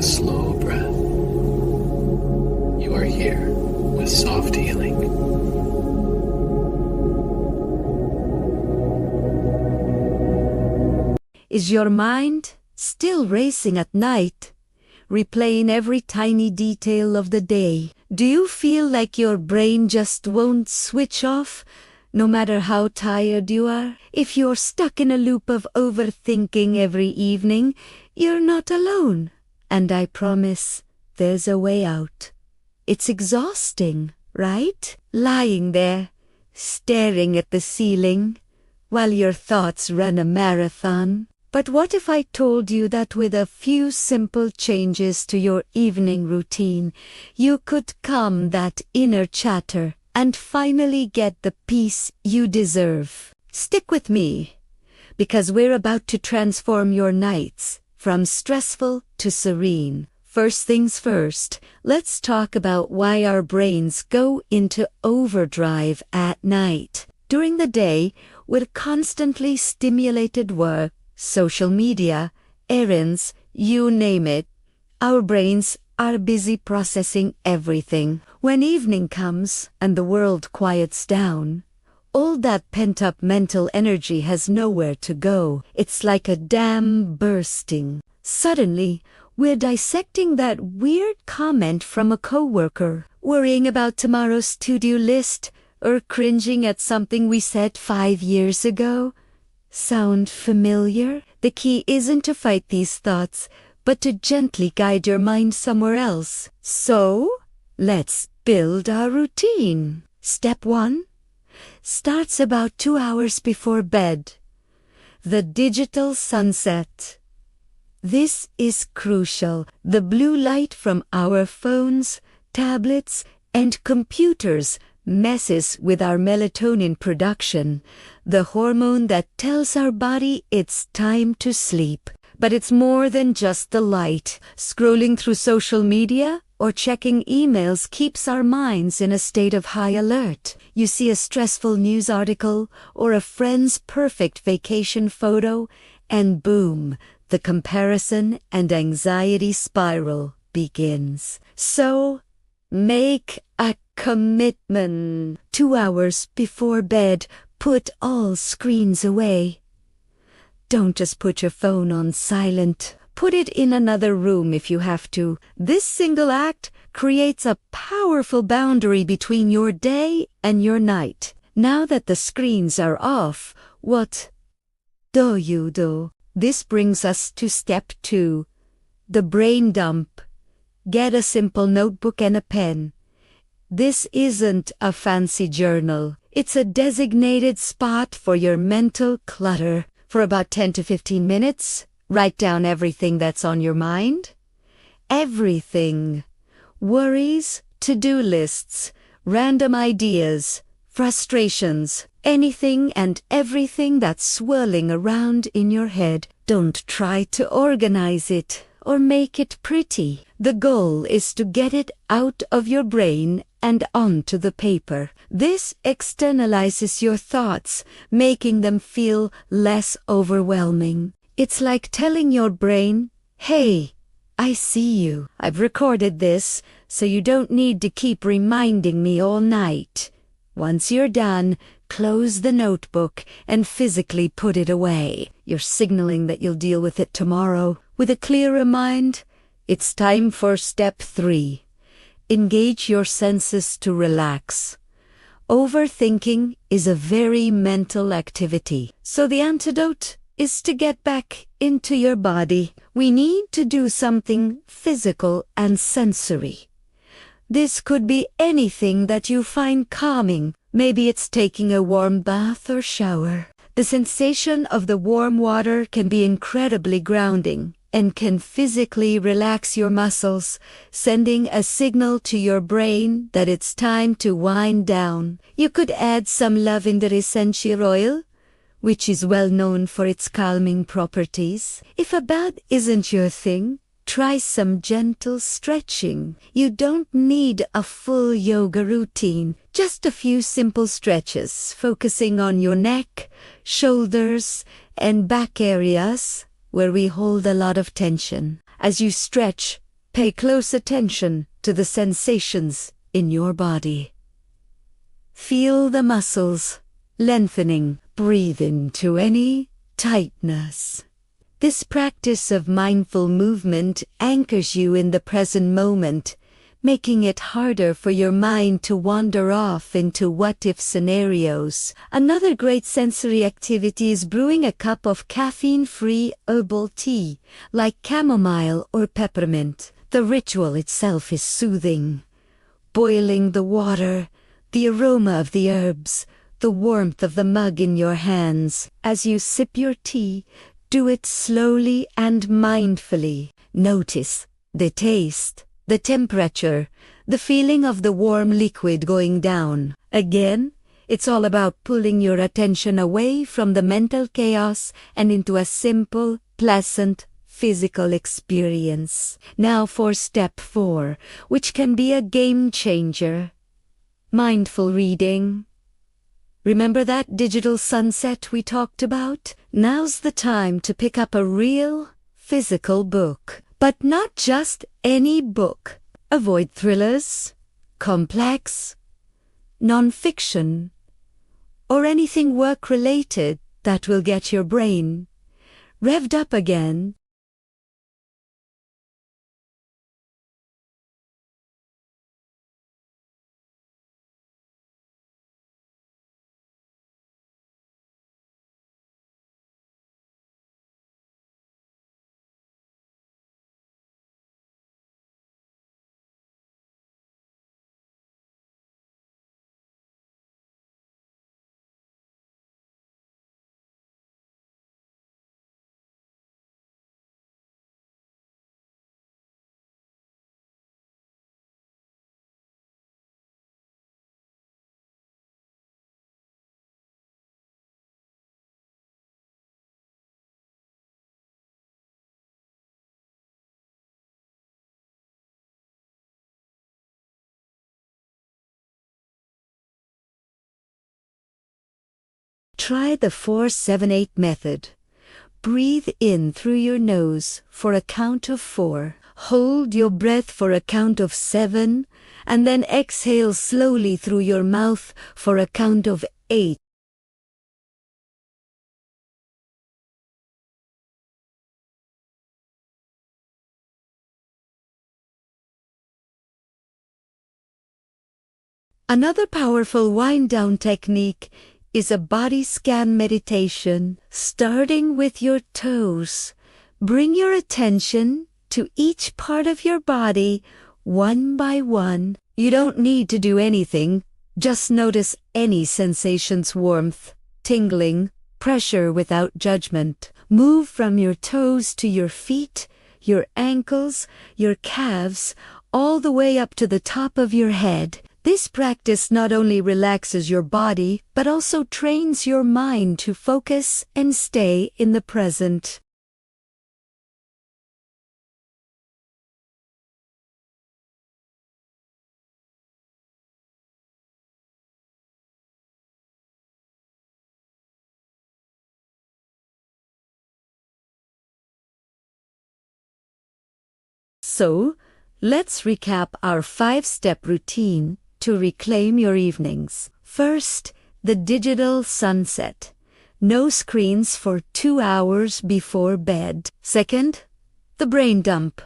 a slow breath. You are here with soft healing. Is your mind still racing at night, replaying every tiny detail of the day? Do you feel like your brain just won't switch off, no matter how tired you are? If you're stuck in a loop of overthinking every evening, you're not alone. And I promise, there's a way out. It's exhausting, right? Lying there, staring at the ceiling, while your thoughts run a marathon. But what if I told you that with a few simple changes to your evening routine, you could calm that inner chatter and finally get the peace you deserve? Stick with me, because we're about to transform your nights from stressful to serene. First things first, let's talk about why our brains go into overdrive at night. During the day, we're constantly stimulated work, social media, errands, you name it. Our brains are busy processing everything. When evening comes and the world quiets down, all that pent-up mental energy has nowhere to go. It's like a dam bursting. Suddenly, we're dissecting that weird comment from a coworker, worrying about tomorrow's to-do list, or cringing at something we said 5 years ago. Sound familiar? The key isn't to fight these thoughts, but to gently guide your mind somewhere else. So, let's build our routine. Step 1 starts about 2 hours before bed. The digital sunset. This is crucial. The blue light from our phones, tablets, and computers messes with our melatonin production, the hormone that tells our body it's time to sleep. But it's more than just the light. Scrolling through social media or checking emails keeps our minds in a state of high alert. You see a stressful news article or a friend's perfect vacation photo, and boom, the comparison and anxiety spiral begins. So, make a commitment. 2 hours before bed, put all screens away. Don't just put your phone on silent. Put it in another room if you have to. This single act creates a powerful boundary between your day and your night. Now that the screens are off, what do you do? This brings us to step 2, the brain dump. Get a simple notebook and a pen. This isn't a fancy journal. It's a designated spot for your mental clutter. For about 10 to 15 minutes, write down everything that's on your mind. Everything. Worries, to-do lists, random ideas, frustrations, anything and everything that's swirling around in your head. Don't try to organize it or make it pretty. The goal is to get it out of your brain and onto the paper. This externalizes your thoughts, making them feel less overwhelming. It's like telling your brain, "Hey, I see you. I've recorded this, so you don't need to keep reminding me all night." Once you're done, close the notebook and physically put it away. You're signaling that you'll deal with it tomorrow. With a clearer mind, it's time for step 3. Engage your senses to relax. Overthinking is a very mental activity, so the antidote is to get back into your body. We need to do something physical and sensory. This could be anything that you find calming. Maybe it's taking a warm bath or shower. The sensation of the warm water can be incredibly grounding and can physically relax your muscles, sending a signal to your brain that it's time to wind down. You could add some lavender essential oil, which is well known for its calming properties. If a bath isn't your thing, try some gentle stretching. You don't need a full yoga routine, just a few simple stretches, focusing on your neck, shoulders, and back areas where we hold a lot of tension. As you stretch, Pay close attention to the sensations in your body. Feel the muscles lengthening. Breathe into any tightness. This practice of mindful movement anchors you in the present moment, making it harder for your mind to wander off into what-if scenarios. Another great sensory activity is brewing a cup of caffeine-free herbal tea, like chamomile or peppermint. The ritual itself is soothing. Boiling the water, the aroma of the herbs, the warmth of the mug in your hands. As you sip your tea, do it slowly and mindfully. Notice the taste, the temperature, the feeling of the warm liquid going down. Again, it's all about pulling your attention away from the mental chaos and into a simple, pleasant, physical experience. Now for step 4, which can be a game changer. Mindful reading. Remember that digital sunset we talked about? Now's the time to pick up a real, physical book. But not just any book. Avoid thrillers, complex, non-fiction, or anything work-related that will get your brain revved up again. Try the 4-7-8 method. Breathe in through your nose for a count of 4. Hold your breath for a count of 7, and then exhale slowly through your mouth for a count of 8. Another powerful wind-down technique is a body scan meditation. Starting with your toes, bring your attention to each part of your body one by one. You don't need to do anything, just notice any sensations: warmth, tingling, pressure without judgment. Move from your toes to your feet, your ankles, your calves, all the way up to the top of your head. This practice not only relaxes your body, but also trains your mind to focus and stay in the present. So, let's recap our 5-step routine to reclaim your evenings. First, the digital sunset. No screens for 2 hours before bed. Second, the brain dump.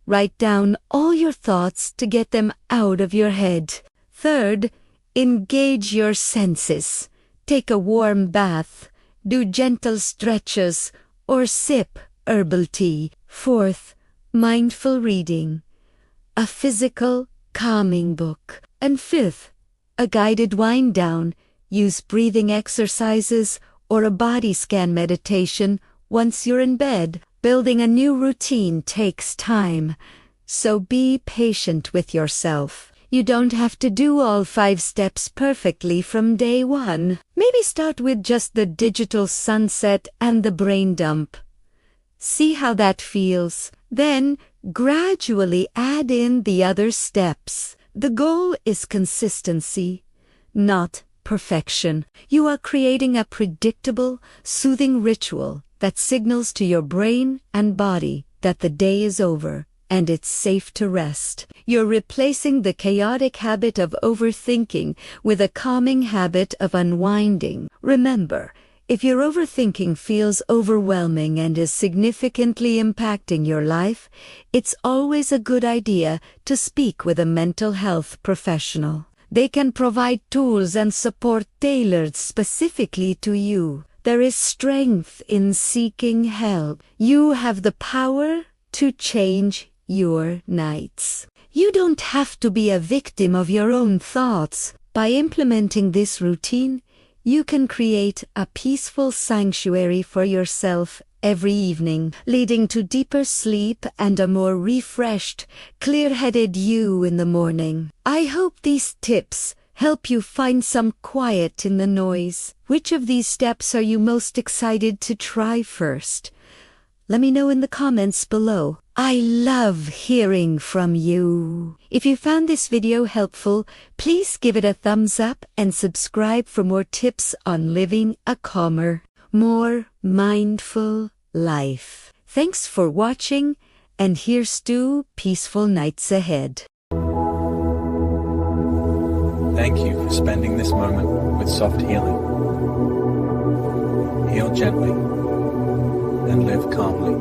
Write down all your thoughts to get them out of your head. Third, engage your senses. Take a warm bath, do gentle stretches, or sip herbal tea. Fourth, mindful reading. A physical, calming book. And fifth, a guided wind down. Use breathing exercises or a body scan meditation once you're in bed. Building a new routine takes time, so be patient with yourself. You don't have to do all 5 steps perfectly from day 1. Maybe start with just the digital sunset and the brain dump. See how that feels. Then gradually add in the other steps. The goal is consistency, not perfection. You are creating a predictable, soothing ritual that signals to your brain and body that the day is over and it's safe to rest. You're replacing the chaotic habit of overthinking with a calming habit of unwinding. Remember, if your overthinking feels overwhelming and is significantly impacting your life, it's always a good idea to speak with a mental health professional. They can provide tools and support tailored specifically to you. There is strength in seeking help. You have the power to change your nights. You don't have to be a victim of your own thoughts. By implementing this routine, you can create a peaceful sanctuary for yourself every evening, leading to deeper sleep and a more refreshed, clear-headed you in the morning. I hope these tips help you find some quiet in the noise. Which of these steps are you most excited to try first? Let me know in the comments below. I love hearing from you. If you found this video helpful, please give it a thumbs up and subscribe for more tips on living a calmer, more mindful life. Thanks for watching, and here's to peaceful nights ahead. Thank you for spending this moment with soft healing. Heal gently and live calmly.